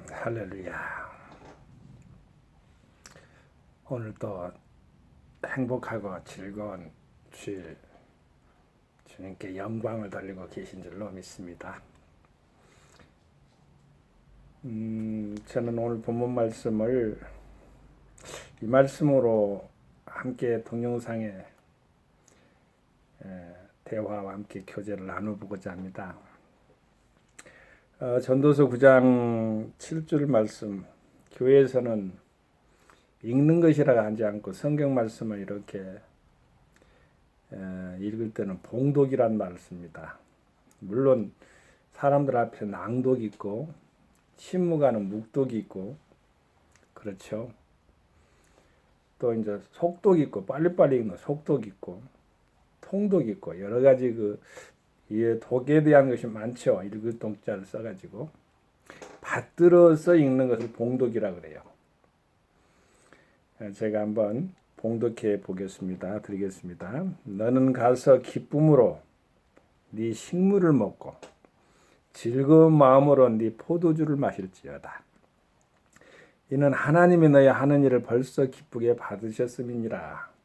할렐루야. 오늘도 행복하고 즐거운 주일 주님께 영광을 돌리고 계신 줄로 믿습니다. 저는 오늘 본문 말씀을 이 말씀으로 함께 동영상에 대화와 함께 교제를 나눠보고자 합니다. 전도서 9장 7절 말씀, 교회에서는 읽는 것이라고 하지 않고 성경 말씀을 이렇게 읽을 때는 봉독이란 말을 씁니다. 물론 사람들 앞에 낭독이 있고 침묵하는 묵독이 있고 그렇죠. 또 이제 속독이 있고 빨리빨리 읽는 속독이 있고 통독이 있고 여러 가지 이 독에 대한 것이 많죠. 읽을 동자를 써가지고 받들어서 읽는 것을 봉독이라 그래요. 제가 한번 봉독해 보겠습니다. 드리겠습니다. 너는 가서 기쁨으로 네 식물을 먹고 즐거운 마음으로 네 포도주를 마실지어다. 이는 하나님이 너희 하는 일을 벌써 기쁘게 받으셨음이니라.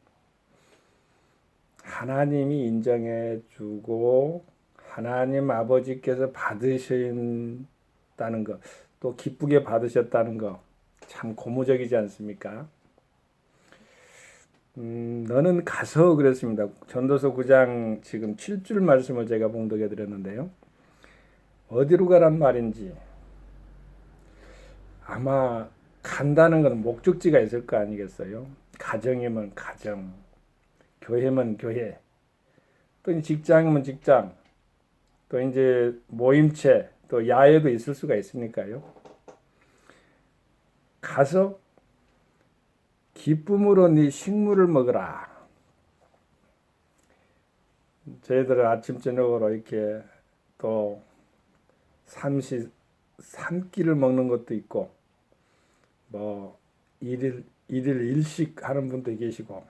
하나님이 인정해 주고 하나님 아버지께서 받으신다는 것, 또 기쁘게 받으셨다는 것, 참 고무적이지 않습니까? 너는 가서 그랬습니다. 전도서 9장 지금 7줄 말씀을 제가 봉독해 드렸는데요. 어디로 가란 말인지 아마 간다는 건 목적지가 있을 거 아니겠어요? 가정이면 가정, 교회면 교회, 또 직장이면 직장, 또 이제 모임체, 또 야외도 있을 수가 있으니까요. 가서 기쁨으로 네 식물을 먹으라. 저희들은 아침 저녁으로 이렇게 또 삼끼를 먹는 것도 있고, 뭐 일일 일식 하는 분도 계시고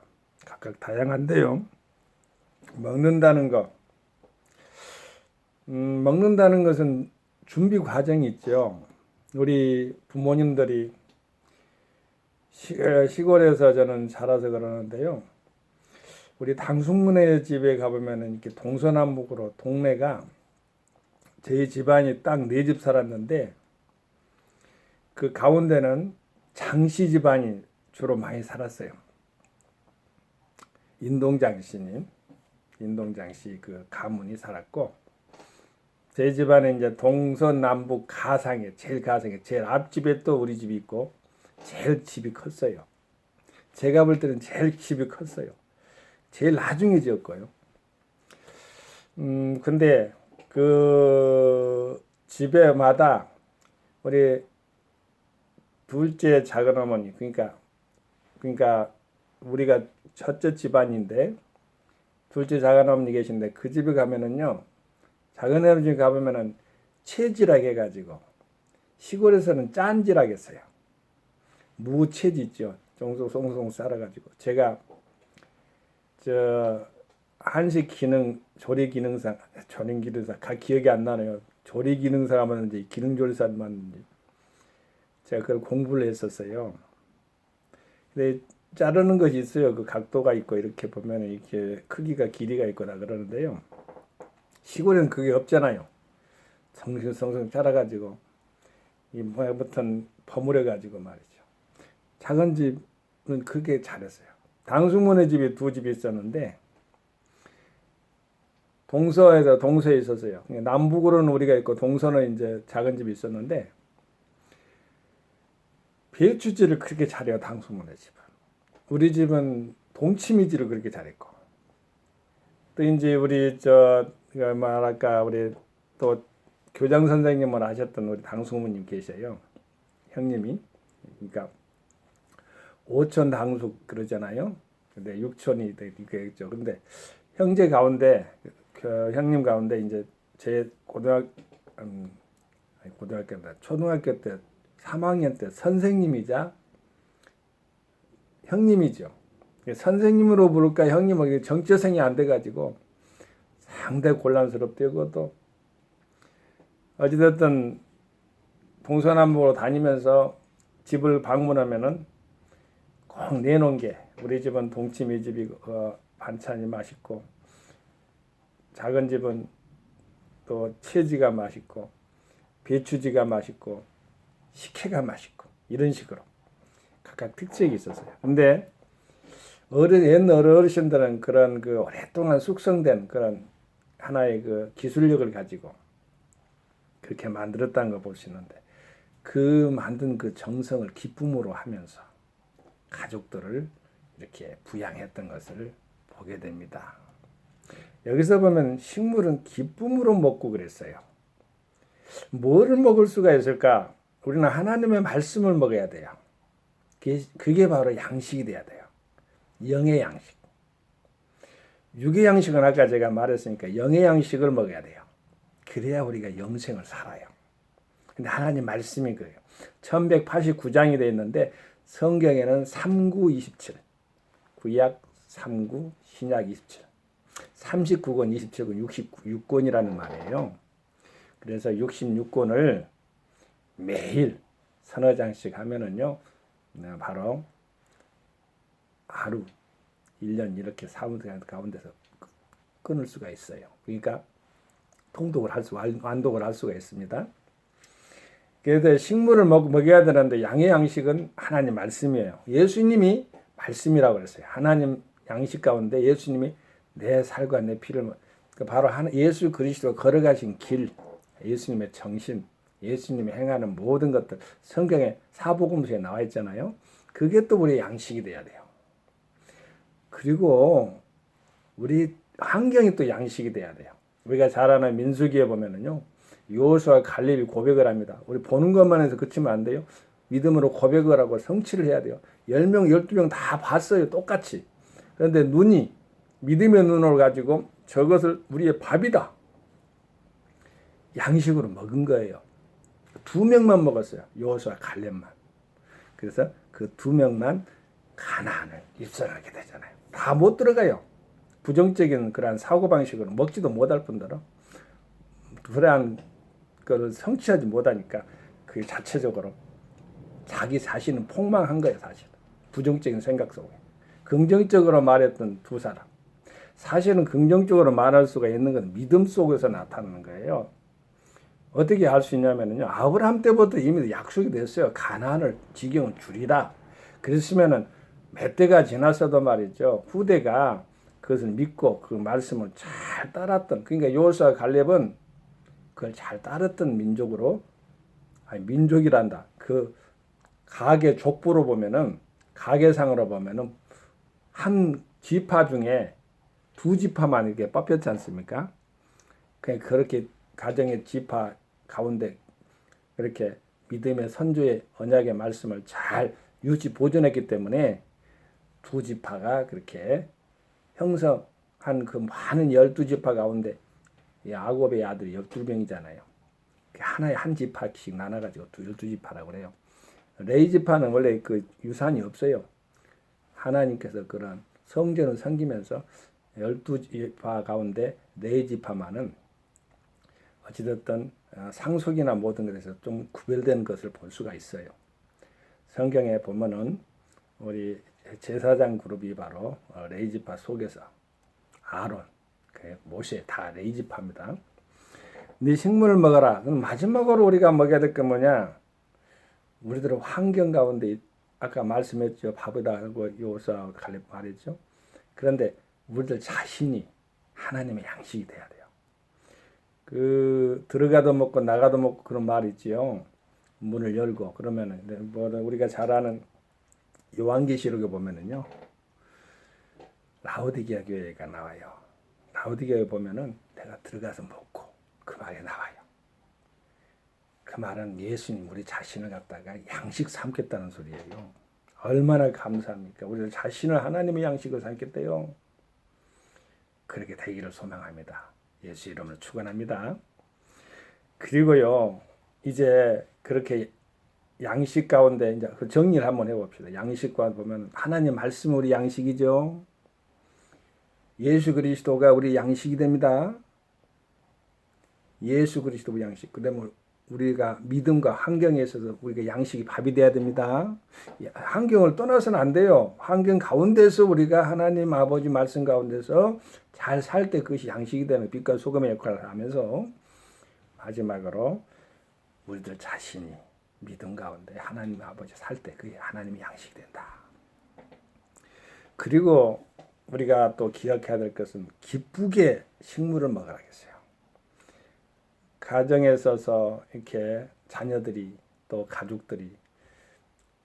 각각 다양한데요. 먹는다는 것, 먹는다는 것은 준비 과정이 있죠. 우리 부모님들이 시골에서 저는 자라서 그러는데요. 우리 당숙문의 집에 가보면은 이렇게 동서남북으로 동네가 저희 집안이 딱 4집 살았는데 그 가운데는 장씨 집안이 주로 많이 살았어요. 인동장씨 그 가문이 살았고 제 집안에 이제 동서남북 가상에 제일 앞집에 또 우리 집이 있고 제일 집이 컸어요. 제가 볼 때는 제일 집이 컸어요. 제일 나중에 지었고요. 근데 그 집에마다 우리 둘째 작은 어머니, 그러니까 우리가 첫째 집안인데 둘째 작은 어머니 계신데 그 집에 가면은요, 작은 어머니 집에 가보면은 채지락 해가지고 시골에서는 짠지락 했어요. 무채지 있죠. 송송 썰어가지고 제가 한식 기능 조리 기능상 기억이 안 나네요. 조리 기능사 하면 기능조리사만 제가 그걸 공부를 했었어요. 근데 자르는 것이 있어요. 그 각도가 있고 이렇게 보면 이렇게 크기가 길이가 있거나 그러는데요. 시골에는 그게 없잖아요. 성성 자라가지고 이 모양부터 버무려 가지고 말이죠. 작은 집은 그게 잘했어요. 당숙문의 집이 2집이 있었는데 동서에 있었어요. 남북으로는 우리가 있고 동서는 이제 작은 집이 있었는데 배추질을 그렇게 잘해요. 당숙문의 집은. 우리 집은 동치미질을 그렇게 잘했고 또 이제 우리 우리 또 교장 선생님을 하셨던 우리 당숙모님 계셔요. 형님이. 그러니까 5촌 당숙 그러잖아요. 근데 6촌이 되겠죠. 근데 형제 가운데 형님 가운데 이제 제 초등학교 때 3학년 때 선생님이자 형님이죠. 선생님으로 부를까 형님 정체성이 안 돼가지고 상당히 곤란스럽대요. 그것도 어찌됐든 동서남북으로 다니면서 집을 방문하면은 꼭 내놓은 게 우리 집은 동치미 집이 반찬이 맛있고 작은 집은 또 채지가 맛있고 배추지가 맛있고 식혜가 맛있고 이런 식으로 각각 특색이 있었어요. 근데 옛날 어르신들은 그런 그 오랫동안 숙성된 그런 하나의 그 기술력을 가지고 그렇게 만들었다는 걸 볼 수 있는데 그 만든 그 정성을 기쁨으로 하면서 가족들을 이렇게 부양했던 것을 보게 됩니다. 여기서 보면 식물은 기쁨으로 먹고 그랬어요. 뭐를 먹을 수가 있을까? 우리는 하나님의 말씀을 먹어야 돼요. 그게 바로 양식이 돼야 돼요. 영의 양식. 육의 양식은 아까 제가 말했으니까 영의 양식을 먹어야 돼요. 그래야 우리가 영생을 살아요. 근데 하나님 말씀이 그래요. 1189장이 되어 있는데 성경에는 3927, 구약 39, 신약 27, 39권, 27권, 66권이라는 말이에요. 그래서 66권을 매일 서너 장씩 하면은요, 바로 하루, 1년 이렇게 사무들 가운데서 끊을 수가 있어요. 그러니까 완독을 할 수가 있습니다. 그래서 식물을 먹여야 되는데 양의 양식은 하나님 말씀이에요. 예수님이 말씀이라고 그랬어요. 하나님 양식 가운데 예수님이 내 살과 내 피를 바로 예수 그리스도가 걸어가신 길, 예수님의 정신, 예수님이 행하는 모든 것들 성경에 사복음서에 나와 있잖아요. 그게 또 우리의 양식이 돼야 돼요. 그리고 우리 환경이 또 양식이 돼야 돼요. 우리가 잘 아는 민수기에 보면은요. 여호수아와 갈렙이 고백을 합니다. 우리 보는 것만 해서 그치면 안 돼요. 믿음으로 고백을 하고 성취를 해야 돼요. 10명, 12명 다 봤어요. 똑같이. 그런데 믿음의 눈을 가지고 저것을 우리의 밥이다. 양식으로 먹은 거예요. 2명만 먹었어요. 여호수아 갈렙만. 그래서 그 2명만 가나안을 입성하게 되잖아요. 다 못 들어가요. 부정적인 그러한 사고방식으로 먹지도 못할 뿐더러 그러한 것을 성취하지 못하니까 그 자체적으로 자기 자신은 폭망한 거예요. 사실 부정적인 생각 속에 긍정적으로 말했던 두 사람 사실은 긍정적으로 말할 수가 있는 건 믿음 속에서 나타나는 거예요. 어떻게 할 수 있냐면요. 아브라함 때부터 이미 약속이 됐어요. 가나안을 지경을 주리라. 그랬으면은 몇 대가 지났어도 말이죠. 후대가 그것을 믿고 그 말씀을 잘 따랐던 그러니까 여호수아 갈렙은 그걸 잘 따랐던 민족이란다. 그 가계 족보로 보면은 가계상으로 보면은 한 지파 중에 2지파만 이렇게 뽑혔지 않습니까? 그렇게 가정의 지파 가운데 그렇게 믿음의 선조의 언약의 말씀을 잘 유지 보존했기 때문에 2지파가 그렇게 형성한 그 많은 12지파 가운데 야곱의 아들이 12명이잖아요. 하나의 한 지파씩 나눠가지고 12지파라고 그래요. 레이지파는 원래 그 유산이 없어요. 하나님께서 그런 성전을 섬기면서 12지파 가운데 4지파만은 어찌됐든 상속이나 모든 것에서 좀 구별된 것을 볼 수가 있어요. 성경에 보면은 우리 제사장 그룹이 바로 레이지파 속에서 아론, 모세 다 레이지파입니다. 네 식물을 먹어라. 그럼 마지막으로 우리가 먹어야 될 게 뭐냐? 우리들은 환경 가운데 아까 말씀했죠. 밥에다 하고 여호수아 갈렙 말했죠. 그런데 우리들 자신이 하나님의 양식이 돼야 돼요. 그 들어가도 먹고 나가도 먹고 그런 말 있지요. 문을 열고 그러면은 우리가 잘 아는 요한계시록에 보면은요. 라오디게아 교회가 나와요. 라오디게아에 보면은 내가 들어가서 먹고 그 말이 나와요. 그 말은 예수님 우리 자신을 갖다가 양식 삼겠다는 소리예요. 얼마나 감사합니까? 우리 자신을 하나님의 양식을 삼겠대요. 그렇게 되기를 소망합니다. 예수 이름으로 축원합니다. 그리고요. 이제 그렇게 양식 가운데 이제 그 정리를 한번 해봅시다. 양식과 보면 하나님 말씀 우리 양식이죠. 예수 그리스도가 우리 양식이 됩니다. 예수 그리스도 양식. 그다음에 우리가 믿음과 환경에 있어서 우리가 양식이 밥이 돼야 됩니다. 환경을 떠나서는 안 돼요. 환경 가운데서 우리가 하나님 아버지 말씀 가운데서 잘 살 때 그것이 양식이 되는 빛과 소금의 역할을 하면서 마지막으로 우리들 자신이 믿음 가운데 하나님 아버지 살 때 그게 하나님의 양식이 된다. 그리고 우리가 또 기억해야 될 것은 기쁘게 식물을 먹으라겠어요. 가정에 있어서 이렇게 자녀들이 또 가족들이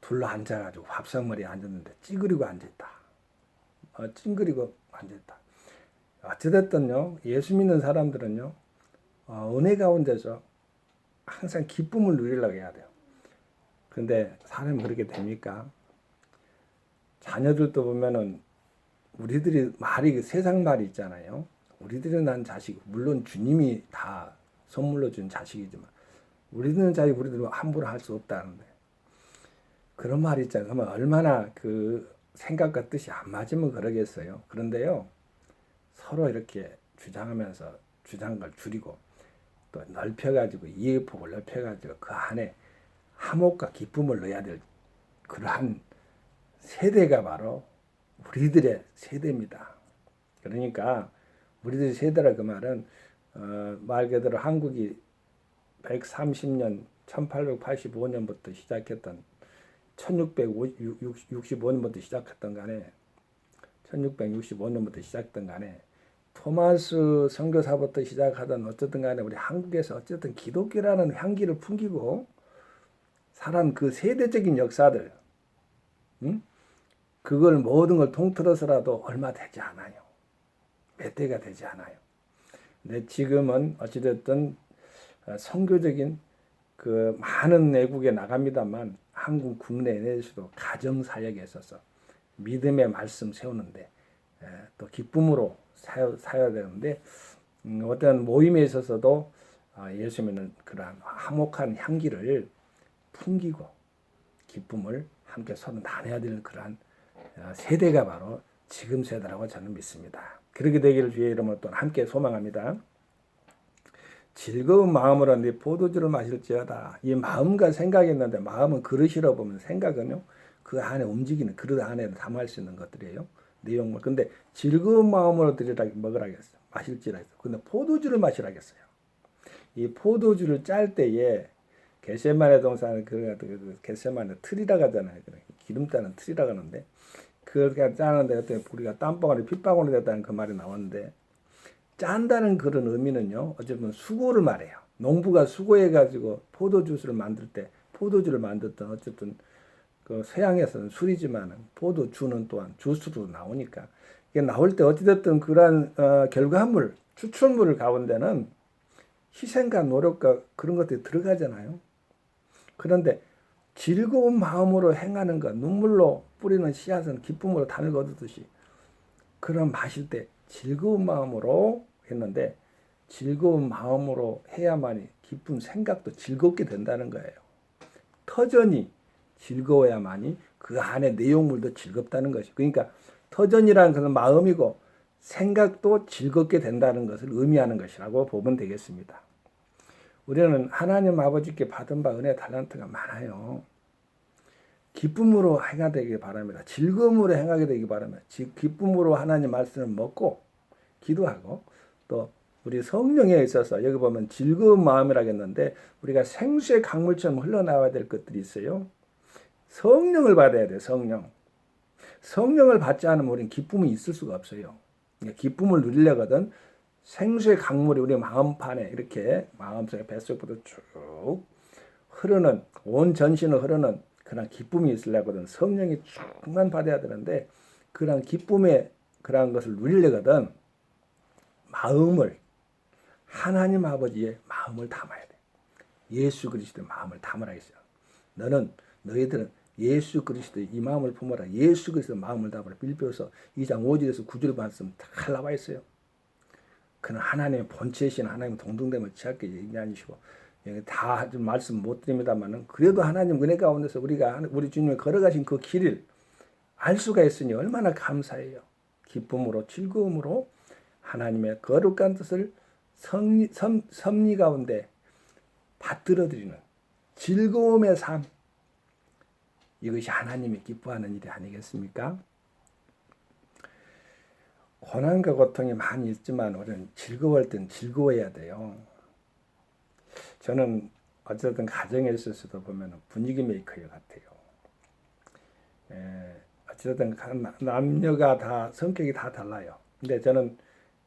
둘러 앉아가지고 밥상머리에 앉았는데 찌그리고 앉아있다. 찡그리고 앉아있다. 어찌됐든요, 예수 믿는 사람들은요, 은혜 가운데서 항상 기쁨을 누리려고 해야 돼요. 근데 사람이 그렇게 됩니까? 자녀들도 보면은 우리들이 말이 세상 말이 있잖아요. 우리들이 낳은 자식, 물론 주님이 다 선물로 준 자식이지만 우리들은 자식 우리들 함부로 할 수 없다는데 그런 말이 있잖아요. 그러면 얼마나 그 생각과 뜻이 안 맞으면 그러겠어요. 그런데요, 서로 이렇게 주장하면서 주장을 줄이고 또 넓혀가지고 이해의 폭을 넓혀가지고 그 안에 화목과 기쁨을 넣어야 될 그러한 세대가 바로 우리들의 세대입니다. 그러니까 우리들의 세대라 그 말은 말 그대로 한국이 130년 1885년부터 시작했던 1665년부터 시작했던 간에 1665년부터 시작했던 간에 토마스 선교사부터 시작하던 어쨌든 간에 우리 한국에서 어쨌든 기독교라는 향기를 풍기고 살아온 그 세대적인 역사들, 그걸 모든 걸 통틀어서라도 얼마 되지 않아요. 몇 대가 되지 않아요. 근데 지금은 어찌됐든 선교적인 그 많은 내국에 나갑니다만 한국 국내 내에서도 가정 사역에 있어서 믿음의 말씀 세우는데 또 기쁨으로 사야 되는데 어떤 모임에 있어서도 예수 믿는 그러한 화목한 향기를 풍기고 기쁨을 함께 서로 나눠야 되는 그러한 세대가 바로 지금 세대라고 저는 믿습니다. 그렇게 되기를 주의 이름으로 또 함께 소망합니다. 즐거운 마음으로 네 포도주를 마실지어다. 이 마음과 생각이 있는데 마음은 그릇이라 보면 생각은요 그 안에 움직이는 그릇 안에 담을 수 있는 것들이에요. 내용물. 근데 즐거운 마음으로 드리라 먹으라겠어요. 마실지라 했어요. 근데 포도주를 마시라겠어요. 이 포도주를 짤 때에 겟세마네 동산은 그 겟세마네 틀이라고 하잖아요. 기름 따는 틀이라고 하는데 그렇게 짜는데 어떤 우리가 땀방울이 핏방울이 됐다는 그 말이 나왔는데 짠다는 그런 의미는요. 어쨌든 수고를 말해요. 농부가 수고해가지고 포도주스를 만들 때 포도주를 만들던 어쨌든 그 서양에서는 술이지만 포도주는 또한 주스로 나오니까 이게 나올 때 어찌됐든 그러한 결과물 추출물 가운데는 희생과 노력과 그런 것들이 들어가잖아요. 그런데 즐거운 마음으로 행하는 것, 눈물로 뿌리는 씨앗은 기쁨으로 단을 거두듯이 그런 마실 때 즐거운 마음으로 했는데 즐거운 마음으로 해야만이 기쁜 생각도 즐겁게 된다는 거예요. 터전이 즐거워야만이 그 안에 내용물도 즐겁다는 것이. 그러니까 터전이라는 것은 마음이고 생각도 즐겁게 된다는 것을 의미하는 것이라고 보면 되겠습니다. 우리는 하나님 아버지께 받은 바 은혜 달란트가 많아요. 기쁨으로 행하게 되기 바랍니다. 즐거움으로 행하게 되기 바랍니다. 기쁨으로 하나님 말씀을 먹고 기도하고 또 우리 성령에 있어서 여기 보면 즐거운 마음이라고 했는데 우리가 생수의 강물처럼 흘러나와야 될 것들이 있어요. 성령을 받아야 돼요. 성령을 받지 않으면 우리는 기쁨이 있을 수가 없어요. 기쁨을 누리려거든 생수의 강물이 우리 마음판에 이렇게 마음속에 뱃속부터 쭉 흐르는 온 전신을 흐르는 그런 기쁨이 있으려거든 성령이 충만 받아야 되는데 그런 기쁨의 그런 것을 누리려거든 마음을 하나님 아버지의 마음을 담아야 돼. 예수 그리스도의 마음을 담으라 했어요. 너희들은 예수 그리스도의 이 마음을 품어라. 예수 그리스도의 마음을 담으라. 빌립보서 2장 5절에서 9절 말씀 다 나와 있어요. 그는 하나님의 본체이신 하나님의 동등됨을 취하게 얘기하시고 다 말씀 못 드립니다만은 그래도 하나님 은혜 가운데서 우리 주님이 걸어가신 그 길을 알 수가 있으니 얼마나 감사해요. 기쁨으로 즐거움으로 하나님의 거룩한 뜻을 섭리 가운데 받들어들이는 즐거움의 삶, 이것이 하나님이 기뻐하는 일이 아니겠습니까? 고난과 고통이 많이 있지만 우리는 즐거워할 땐 즐거워해야 돼요. 저는 어쨌든 가정에 있어서도 보면 분위기 메이커 같아요. 어쨌든 남녀가 다 성격이 다 달라요. 근데 저는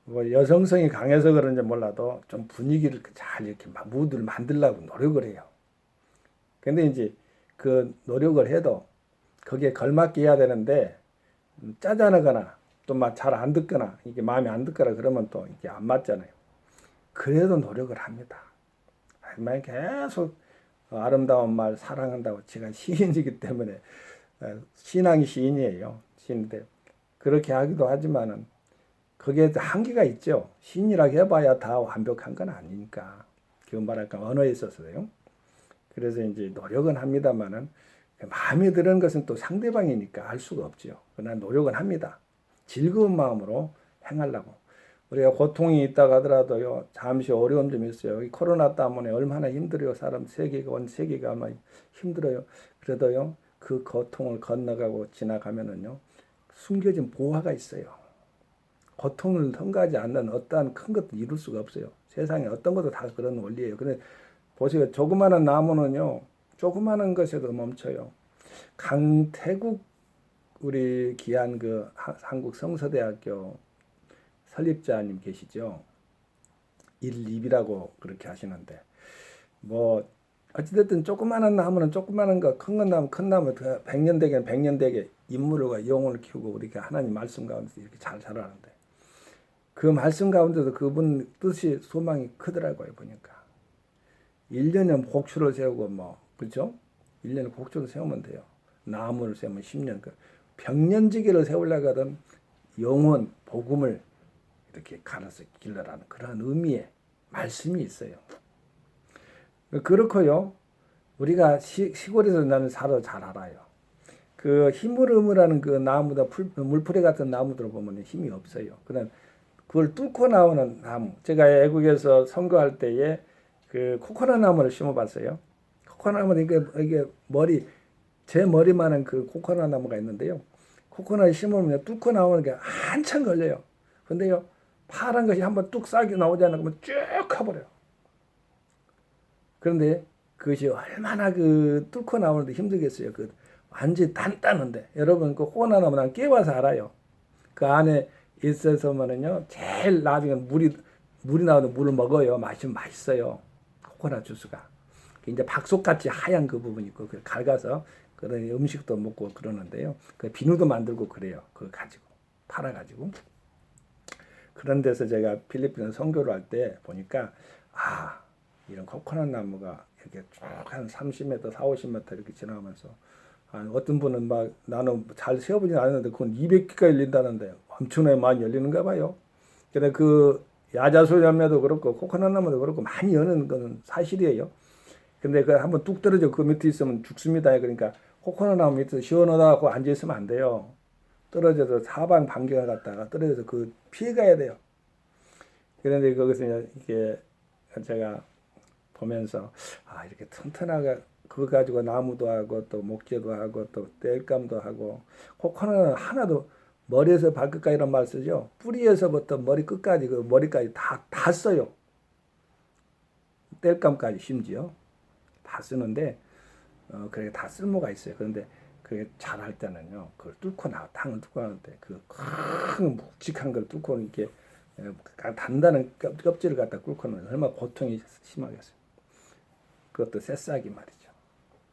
뭐 여성성이 강해서 그런지 몰라도 좀 분위기를 잘 이렇게 무드를 만들려고 노력을 해요. 근데 이제 그 노력을 해도 거기에 걸맞게 해야 되는데 짜증나거나 또 막 잘 안 듣거나 이게 마음에 안 듣거나 그러면 또 이게 안 맞잖아요. 그래도 노력을 합니다. 하지만 계속 아름다운 말 사랑한다고, 제가 시인이기 때문에 신앙이 시인이에요. 시인인데 그렇게 하기도 하지만은 그게 한계가 있죠. 시인이라고 해봐야 다 완벽한 건 아니니까. 그 말할까 언어에 있어서요. 그래서 이제 노력은 합니다만은 마음에 드는 것은 또 상대방이니까 알 수가 없죠. 그러나 노력은 합니다. 즐거운 마음으로 행하려고. 우리가 고통이 있다고 하더라도요, 잠시 어려움 좀 있어요. 이 코로나 때문에 얼마나 힘들어요. 사람 온 세계가 아마 힘들어요. 그래도요, 그 고통을 건너가고 지나가면은요, 숨겨진 보화가 있어요. 고통을 통과하지 않는 어떠한 큰 것도 이룰 수가 없어요. 세상에 어떤 것도 다 그런 원리예요. 근데 보세요. 조그마한 나무는요, 조그마한 것에도 멈춰요. 강태국 우리 귀한 그 한국 성서대학교 설립자님 계시죠. 일립이라고 그렇게 하시는데, 뭐 어찌됐든 조그마한 나무는 조그마한 거, 큰 건 나무, 큰 나무, 100년 되게 100년 되게 인물과 영혼을 키우고 우리가 하나님 말씀 가운데서 이렇게 잘 자라는데, 그 말씀 가운데도 그분 뜻이 소망이 크더라고요. 보니까 1년에 곡추를 세우고 뭐 그렇죠? 1년에 곡추를 세우면 돼요. 나무를 세우면 10년. 그 병년지기를 세우려고 하던 영혼 복음을 이렇게 갈아서 길러라는 그런 의미의 말씀이 있어요. 그렇고요. 우리가 시골에서 나는 살아 잘 알아요. 그 히무르무라는 그 나무다, 물풀이 같은 나무들을 보면 힘이 없어요. 그냥 그걸 뚫고 나오는 나무. 제가 애국에서 선거할 때에 그 코코넛 나무를 심어봤어요. 코코넛 나무는 이게 제 머리만한 그 코코넛 나무가 있는데요. 코코넛을 심으면 뚫고 나오는 게 한참 걸려요. 근데요, 파란 것이 한번 뚝 싹이 나오지 않으면 쭉 커버려요. 그런데 그것이 얼마나 그 뚫고 나오는데 힘들겠어요. 그 완전히 단단한데. 여러분, 그 코코넛 나무 난 깨워서 알아요. 그 안에 있어서면은요, 제일 나중에 물이 나오는 물을 먹어요. 마시면 맛있어요. 코코넛 주스가. 이제 박속같이 하얀 그 부분이 있고, 그 갈가서 그런 음식도 먹고 그러는데요. 그 비누도 만들고 그래요. 그거 가지고 팔아가지고. 그런 데서 제가 필리핀 선교를 할 때 보니까 이런 코코넛 나무가 이렇게 쭉 한 30m, 4, 50m 이렇게 지나가면서 어떤 분은 막 나는 잘 세어보진 않았는데 그건 200개가 열린다는데 엄청나게 많이 열리는가 봐요. 근데 그 야자수염에도 그렇고 코코넛 나무도 그렇고 많이 여는 건 사실이에요. 근데 그 한번 뚝 떨어져 그 밑에 있으면 죽습니다. 그러니까 코코넛 나무 밑에 시원하다고 앉아 있으면 안 돼요. 떨어져서 사방 반경을 갖다가 떨어져서 그 피해 가야 돼요. 그런데 거기서 이게 제가 보면서 이렇게 튼튼하게 그거 가지고 나무도 하고 또 목재도 하고 또 땔감도 하고, 코코넛은 하나도 머리에서 발끝까지 이런 말 쓰죠. 뿌리에서부터 머리 끝까지 그 머리까지 다 써요. 땔감까지 심지어 다 쓰는데 그게 다 쓸모가 있어요. 그런데 그게 잘할 때는요, 그걸 땅을 뚫고 나오는데 그 큰 묵직한 걸 뚫고 이렇게 단단한 껍질을 갖다 뚫고는 얼마나 고통이 심하겠어요. 그것도 새싹이 말이죠.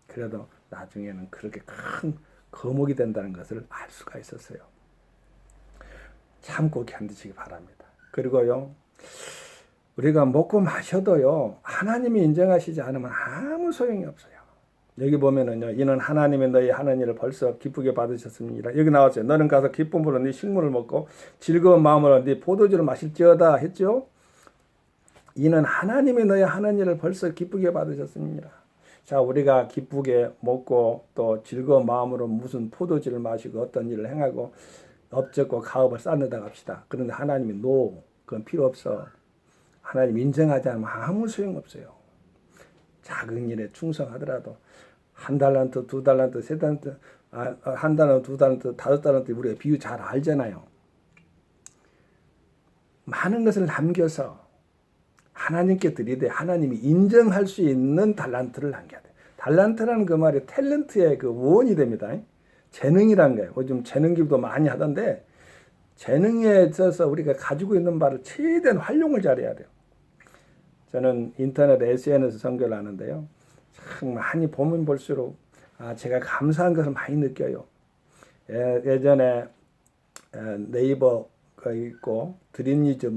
그래도 나중에는 그렇게 큰 거목이 된다는 것을 알 수가 있었어요. 참고 견디시기 바랍니다. 그리고요, 우리가 먹고 마셔도요, 하나님이 인정하시지 않으면 아무 소용이 없어요. 여기 보면은요, 이는 하나님의 너희 하는 일을 벌써 기쁘게 받으셨습니다. 여기 나왔어요. 너는 가서 기쁨으로 네 식물을 먹고 즐거운 마음으로 네 포도주를 마실지어다 했죠. 이는 하나님의 너희 하는 일을 벌써 기쁘게 받으셨습니다. 자, 우리가 기쁘게 먹고 또 즐거운 마음으로 무슨 포도주를 마시고 어떤 일을 행하고 업적과 가업을 쌓는다 합시다. 그런데 하나님이 그건 필요 없어. 하나님 인정하지 않으면 아무 소용없어요. 작은 일에 충성하더라도 한 달란트, 두 달란트, 세 달란트, 한 달란트, 두 달란트, 다섯 달란트 우리가 비유 잘 알잖아요. 많은 것을 남겨서 하나님께 드리되 하나님이 인정할 수 있는 달란트를 남겨야 돼. 달란트라는 그 말이 탤런트의 그 원이 됩니다. 재능이란 거예요. 요즘 재능 기부도 많이 하던데 재능에 있어서 우리가 가지고 있는 바를 최대한 활용을 잘해야 돼요. 저는 인터넷 SNS 선교를 하는데요. 참 많이 보면 볼수록 제가 감사한 것을 많이 느껴요. 예전에 네이버가 있고 드림리즈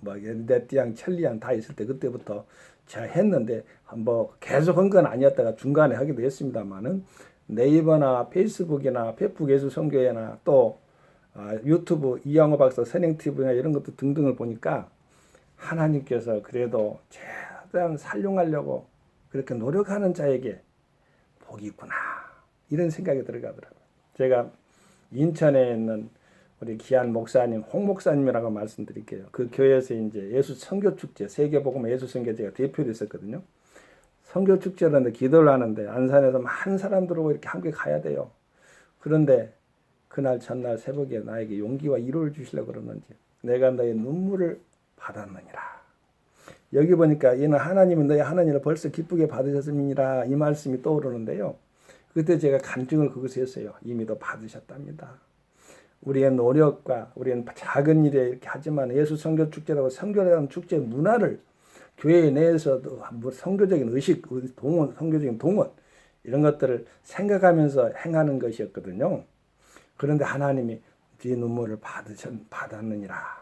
네띠양, 천리양 다 있을 때 그때부터 제가 했는데 뭐 계속 한 건 아니었다가 중간에 하기도 했습니다만은 네이버나 페이스북이나 페북 예수 선교회나 또 유튜브 이영호 박사 선행 TV나 이런 것도 등등을 보니까 하나님께서 그래도 최대한 살용하려고 그렇게 노력하는 자에게 복이 있구나 이런 생각이 들어가더라고요. 제가 인천에 있는 우리 귀한 목사님 홍 목사님이라고 말씀드릴게요. 그 교회에서 이제 예수 선교 축제 세계복음 예수 선교제가 대표로 있었거든요. 선교 축제를 하는데 기도를 하는데 안산에서 많은 사람들하고 이렇게 함께 가야 돼요. 그런데 그날 전날 새벽에 나에게 용기와 위로를 주시려고 그러는지 내가 너의 눈물을 받았느니라. 여기 보니까 이는 하나님은 너의 하나님을 벌써 기쁘게 받으셨음이니라 이 말씀이 떠오르는데요. 그때 제가 간증을 그것을 했어요. 이미 도 받으셨답니다. 우리의 노력과 우리는 작은 일에 이렇게 하지만 예수 선교 축제라고 선교라는 축제 문화를 교회 내에서도 선교적인 의식, 동원, 선교적인 동원 이런 것들을 생각하면서 행하는 것이었거든요. 그런데 하나님이 네 눈물을 받았느니라.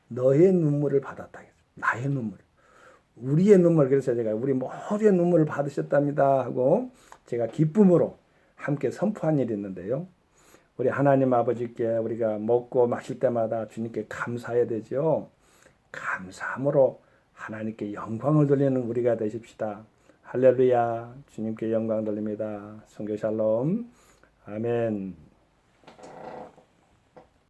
너의 눈물을 받았다. 나의 눈물. 우리의 눈물. 그래서 제가 우리 모두의 눈물을 받으셨답니다 하고 제가 기쁨으로 함께 선포한 일이 있는데요. 우리 하나님 아버지께 우리가 먹고 마실 때마다 주님께 감사해야 되죠. 감사함으로 하나님께 영광을 돌리는 우리가 되십시다. 할렐루야. 주님께 영광 돌립니다. 성교 샬롬. 아멘.